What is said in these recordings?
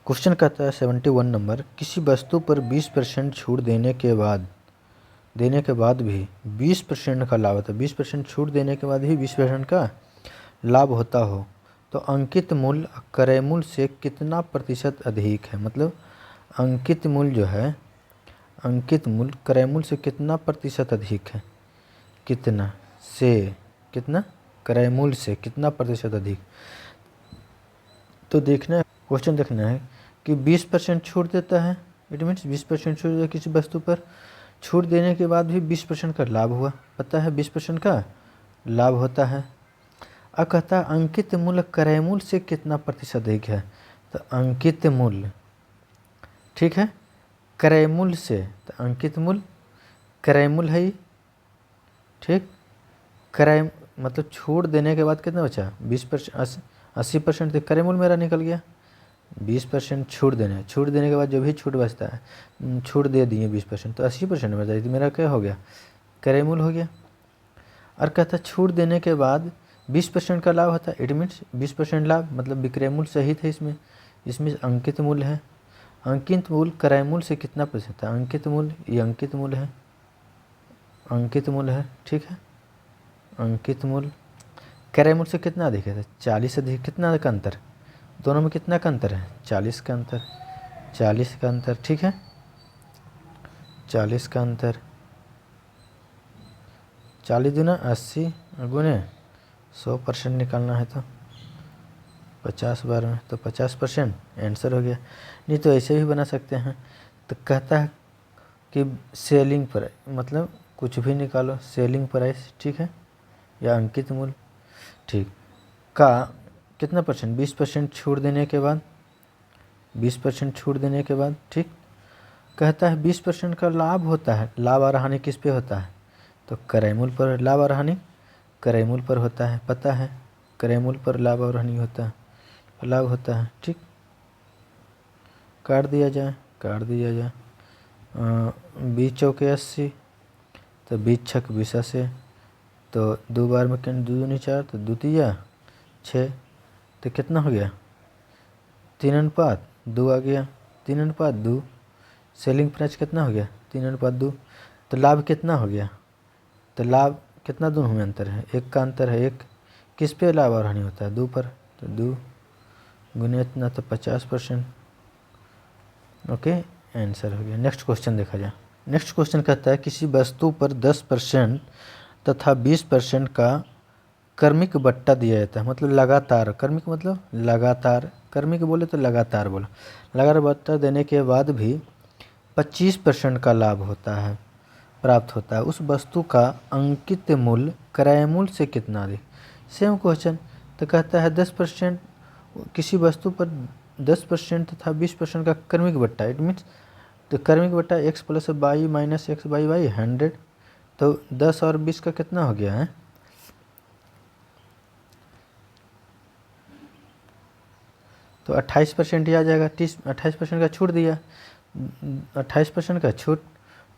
Question कहता है 71 number, किसी वस्तु पर 20% छूट देने के बाद भी 20% का लाभ होता है। 20% छूट देने के बाद भी 20% का लाभ होता हो तो अंकित मूल्य क्रय मूल्य से कितना प्रतिशत अधिक है। मतलब अंकित मूल्य जो है, अंकित मूल्य क्रय मूल्य से कितना प्रतिशत अधिक है। कितना क्रय मूल्य से कितना प्रतिशत अधिक। तो देखना है, क्वेश्चन देखना है कि 20% छूट देता है, इट मीन्स 20% छूट देता किसी वस्तु पर, छूट देने के बाद भी 20% का लाभ हुआ, पता है 20% का लाभ होता है। अब कहता है अंकित मूल्य क्रय मूल्य से कितना प्रतिशत अधिक है। तो अंकित मूल्य, ठीक है, क्रय मूल्य से, तो अंकित मूल्य क्रय मूल्य है, ठीक। क्रय मतलब छूट देने के बाद कितना बचा 20%, 80%, तो क्रय मूल्य मेरा निकल गया। 20% छूट देने के बाद जो भी छूट बचता है, छूट दे दिए 20%, तो 80% बचा, तो मेरा क्या हो गया, क्रय मूल्य हो गया। और कहता छूट देने के बाद 20% का लाभ होता है, इट मीन्स 20% लाभ, मतलब विक्रय मूल्य सहित है इसमें अंकित मूल्य है। अंकित मूल्य क्रय मूल्य से कितना प्रतिशत है। अंकित मूल्य, ये अंकित मूल्य है, ठीक है। अंकित मूल्य क्रय मूल्य से कितना अधिक है, 40 अधिक। कितना का अंतर, दोनों में कितना का अंतर है, 40 का अंतर, 40 का अंतर, ठीक है, 40 का अंतर। 40 दूना 80 गुने 100% निकालना है तो 50 बार में, तो 50% आंसर हो गया। नहीं तो ऐसे भी बना सकते हैं। तो कहता है कि सेलिंग प्राइस, मतलब कुछ भी निकालो, सेलिंग प्राइस, ठीक है, या अंकित मूल्य, ठीक, का कितना परसेंट, 20% छूट देने के बाद, 20% छूट देने के बाद, ठीक। कहता है 20% का लाभ होता है, लाभ और हानि किस पे होता है, तो क्रय मूल्य पर। लाभ और हानि क्रय मूल्य पर होता है, पता है क्रय मूल्य पर लाभ और हानि होता है, लाभ होता है, ठीक। काट दिया जाए 20 चौके 80, तो 20 छक 20 से, तो 2 बार में 2 दूनी 4, तो 2 तिया 6, तो कितना हो गया 3:2 आ गया, 3:2। सेलिंग प्राइस कितना हो गया 3:2। तो लाभ कितना हो गया, तो लाभ कितना दोनों में अंतर है, 1 का अंतर है। 1 किस पे लाभ और हानि होता है, 2 पर, तो 2 गुने इतना, तो 50%। ओके, आंसर हो गया। नेक्स्ट क्वेश्चन देखा जाए। नेक्स्ट क्वेश्चन कहता है किसी वस्तु पर 10% तथा 20% का कर्मिक बट्टा दिया जाता है। मतलब लगातार, कर्मिक मतलब लगातार, कर्मिक बोले तो लगातार बोला, लगातार बट्टा देने के बाद भी 25% का लाभ होता है, प्राप्त होता है। उस वस्तु का अंकित मूल्य क्रय मूल्य से कितना अधिक। Same question. तो कहता है 10%, किसी वस्तु पर 10% तथा 20% का कर्मिक बट्टा, इट मीन्स, तो कर्मिक बट्टा x + y - x / y 100, तो 10 और 20 का कितना हो गया है, तो 28% ही आ जाएगा। 28% का छूट दिया, 28% का छूट,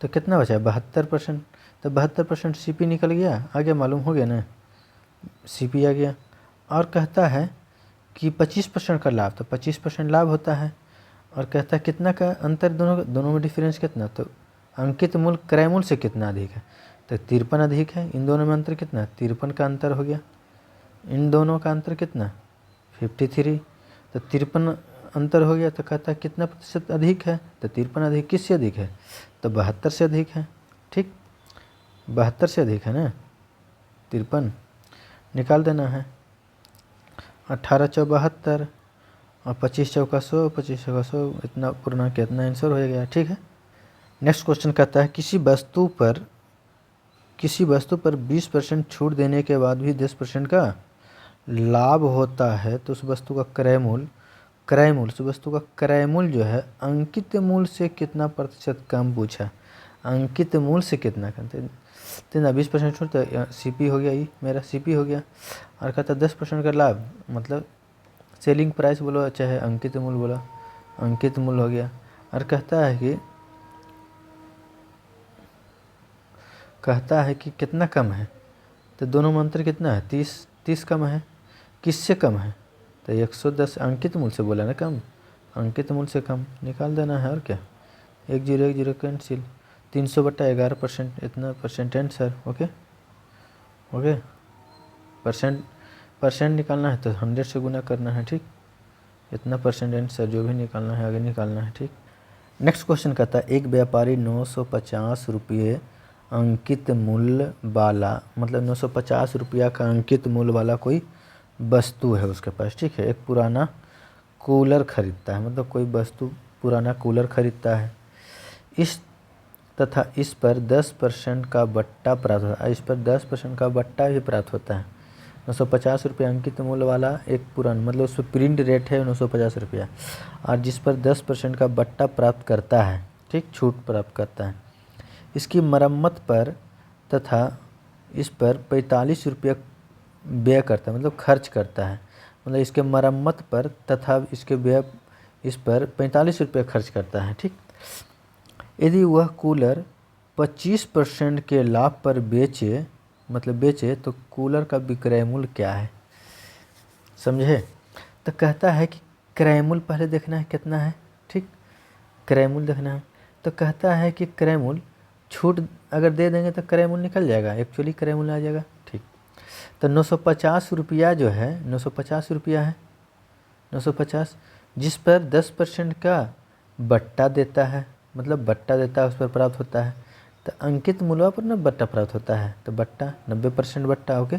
तो कितना बचा 72%, तो 72% CP निकल गया, आगे मालूम हो गया ना, CP आ गया। और कहता है कि 25% का लाभ, तो 25% लाभ होता है। और कहता है कितना का अंतर, दोनों में डिफरेंस कितना, तो अंकित मूल्य क्रय मूल्य से कितना अधिक है, तो 53 अधिक है। इन दोनों में अंतर कितना, 53 का अंतर हो गया। इन दोनों का अंतर कितना 53, तो 53 अंतर हो गया। तो कहता है कितना प्रतिशत अधिक है, तो 53 अधिक, किससे अधिक है, तो 72 से अधिक है, ठीक, 72 से अधिक है ना, 53 निकाल देना है। 18 × 72 और 25 चौका 100, 25 चौका 100, इतना पूर्णांक कितना आंसर हो गया, ठीक है। नेक्स्ट क्वेश्चन कहता है किसी वस्तु पर 20% छूट देने के बाद भी 10% का लाभ होता है, तो उस वस्तु का उस वस्तु का क्रय मूल्य जो है अंकित मूल्य से कितना प्रतिशत कम पूछा। अंकित मूल्य से कितना कम, तो 20% छूट, तो CP हो गया, ये मेरा CP हो गया। और कहता 10% का लाभ, मतलब सेलिंग प्राइस बोलो चाहे अंकित मूल्य बोलो, अंकित मूल्य हो गया। और कहता है कि कितना कम है, तो दोनों में अंतर कितना है, 30 कम है। किससे कम है, तो 110, अंकित मूल्य से बोला ना कम, अंकित मूल्य से कम निकाल देना है और क्या, 1 0 कैंसिल, 300/11% इतना percent answer. Okay okay, percent निकालना है तो 100 से गुना करना है, ठीक, इतना परसेंट आंसर जो भी निकालना है आगे निकालना है, ठीक। नेक्स्ट क्वेश्चन कहता है एक व्यापारी 950 रुपये अंकित मूल्य वाला, मतलब 950 रुपया का अंकित मूल्य वाला कोई वस्तु है उसके पास, ठीक है। एक पुराना कूलर खरीदता है, मतलब कोई वस्तु पुराना कूलर खरीदता है, इस पर 10% का बट्टा प्राप्त होता है, इस पर 10% का बट्टा भी प्राप्त होता है। 950 रुपये अंकित मूल्य वाला एक पुराना, मतलब उस पर प्रिंट रेट है 950 रुपया, और जिस पर 10% का बट्टा प्राप्त करता है, ठीक, छूट प्राप्त करता है, इसकी मरम्मत पर तथा इस पर 45 रुपया व्यय करता है, मतलब खर्च करता है, मतलब इसके मरम्मत पर तथा इसके व्यय इस पर 45 रुपये खर्च करता है, ठीक। यदि वह कूलर 25% के लाभ पर बेचे तो कूलर का विक्रय मूल्य क्या है, समझे। तो कहता है कि क्रय मूल्य पहले देखना है कितना है, ठीक, क्रय मूल्य देखना है। तो कहता है कि क्रय मूल्य छूट अगर दे देंगे तो क्रय मूल्य निकल जाएगा, एक्चुअली क्रय मूल्य आ जाएगा, ठीक। तो 950 रुपया जो है 950 रुपया है, 950 जिस पर 10% का बट्टा देता है, मतलब बट्टा देता है उस पर प्राप्त होता है, तो अंकित मूल्य पर ना बट्टा प्राप्त होता है, तो बट्टा 90% बट्टा, ओके,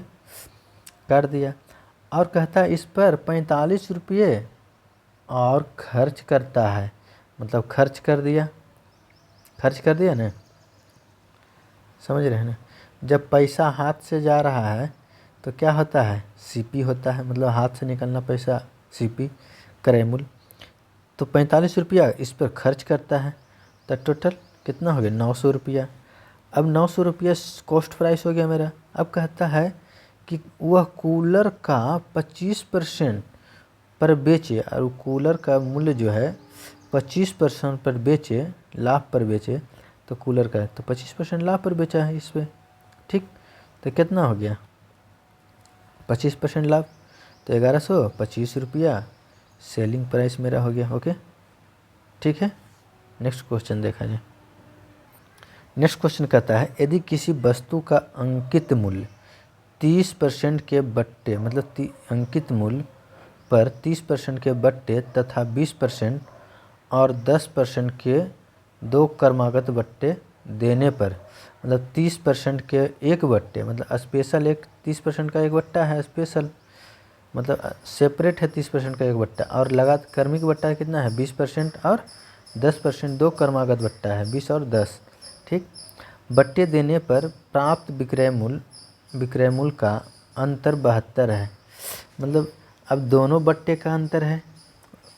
काट दिया। और कहता है इस पर 45 रुपये और खर्च करता है, मतलब खर्च कर दिया ना, समझ रहे हैं ना। जब पैसा हाथ से जा रहा है तो क्या होता है, सीपी होता है, मतलब हाथ से निकलना पैसा सीपी, क्रय मूल्य। तो 45 रुपया इस पर खर्च करता है, तो टोटल कितना हो गया 900 रुपया। अब 900 रुपया कॉस्ट प्राइस हो गया मेरा। अब कहता है कि वह कूलर का 25% पर बेचे, और कूलर का मूल्य जो है 25% पर बेचे, लाभ पर बेचे, तो कूलर का तो 25% लाभ पर बेचा है इस पर, ठीक। तो कितना हो गया 25% लाभ, तो 1125 रुपया सेलिंग प्राइस मेरा हो गया, ओके, ठीक है। नेक्स्ट क्वेश्चन देखा जाए। नेक्स्ट क्वेश्चन कहता है यदि किसी वस्तु का अंकित मूल्य 30% के बट्टे, मतलब अंकित मूल्य पर 30% के बट्टे तथा 20% और 10% के दो क्रमागत बट्टे देने पर, मतलब 30% के एक बट्टे, मतलब स्पेशल एक 30% का एक बट्टा है, स्पेशल मतलब सेपरेट है 30% का एक बट्टा, और लगातार क्रमिक बट्टा कितना है 20% और 10%, दो क्रमागत बट्टा है 20 और 10, ठीक। बट्टे देने पर प्राप्त विक्रय मूल्य का अंतर 72 है, मतलब अब दोनों बट्टे का अंतर है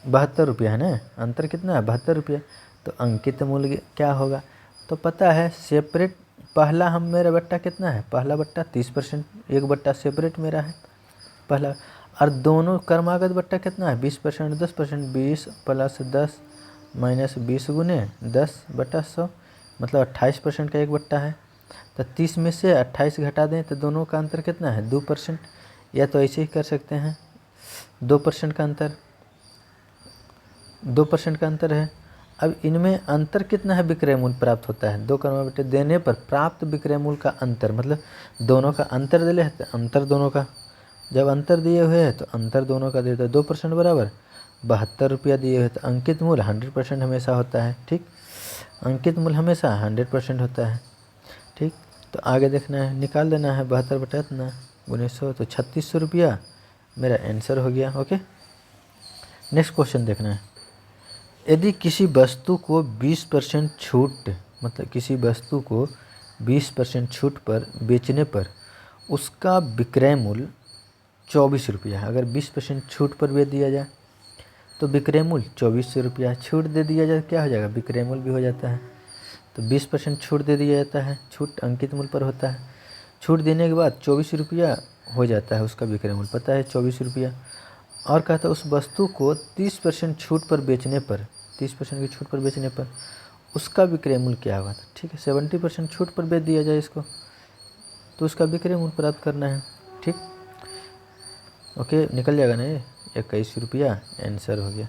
72 रुपया है ना, अंतर कितना है 72 रुपया। तो अंकित मूल्य क्या होगा, तो पता है सेपरेट, पहला मेरा बट्टा कितना है, पहला बट्टा 30%, एक बट्टा सेपरेट मेरा है पहला, और दोनों क्रमागत बट्टा कितना है 20% 10%, 20 + 10 - 20 गुने 10/100, मतलब 28% का एक बट्टा है। तो 30 में से 28 घटा दें तो दोनों का अंतर कितना है 2%, या तो ऐसे ही कर सकते हैं 2% का अंतर, 2% का अंतर है। अब इनमें अंतर कितना है विक्रय मूल्य प्राप्त होता है, दो क्रम बट्टे देने पर प्राप्त विक्रय मूल्य का अंतर, मतलब दोनों का अंतर दे ले तो अंतर दोनों का, जब अंतर दिए हुए हैं तो अंतर दोनों का देते 2% बराबर 72 रुपया दिए हुए, तो अंकित मूल्य 100% हमेशा होता है, ठीक, अंकित मूल्य हमेशा 100% होता है, ठीक। तो आगे देखना है, निकाल देना है 72 बटा इतना गुने 100, तो 3600 रुपया मेरा आंसर हो गया, ओके। नेक्स्ट क्वेश्चन देखना है यदि किसी वस्तु को 20% छूट, मतलब किसी वस्तु को 20% छूट पर बेचने पर उसका विक्रय मूल्य 24 रुपया है, अगर 20% छूट पर बेच दिया जाए तो विक्रय मूल्य 2400 रुपया, छूट दे दिया जाए क्या हो जाएगा विक्रय मूल्य भी हो जाता है। तो 20% छूट दे दिया जाता है, छूट अंकित मूल्य पर होता है, छूट देने के बाद 24 रुपया हो जाता है उसका विक्रय मूल्य, पता है 24 रुपया। और कहता है उस वस्तु को 30% छूट पर बेचने पर, 30% की छूट पर बेचने पर उसका विक्रय मूल्य क्या होगा, ठीक है 70% छूट पर बेच दिया जाए इसको, तो उसका विक्रय मूल्य प्राप्त करना है, ठीक, ओके, निकल जाएगा ना ये 21 रुपया आंसर हो गया।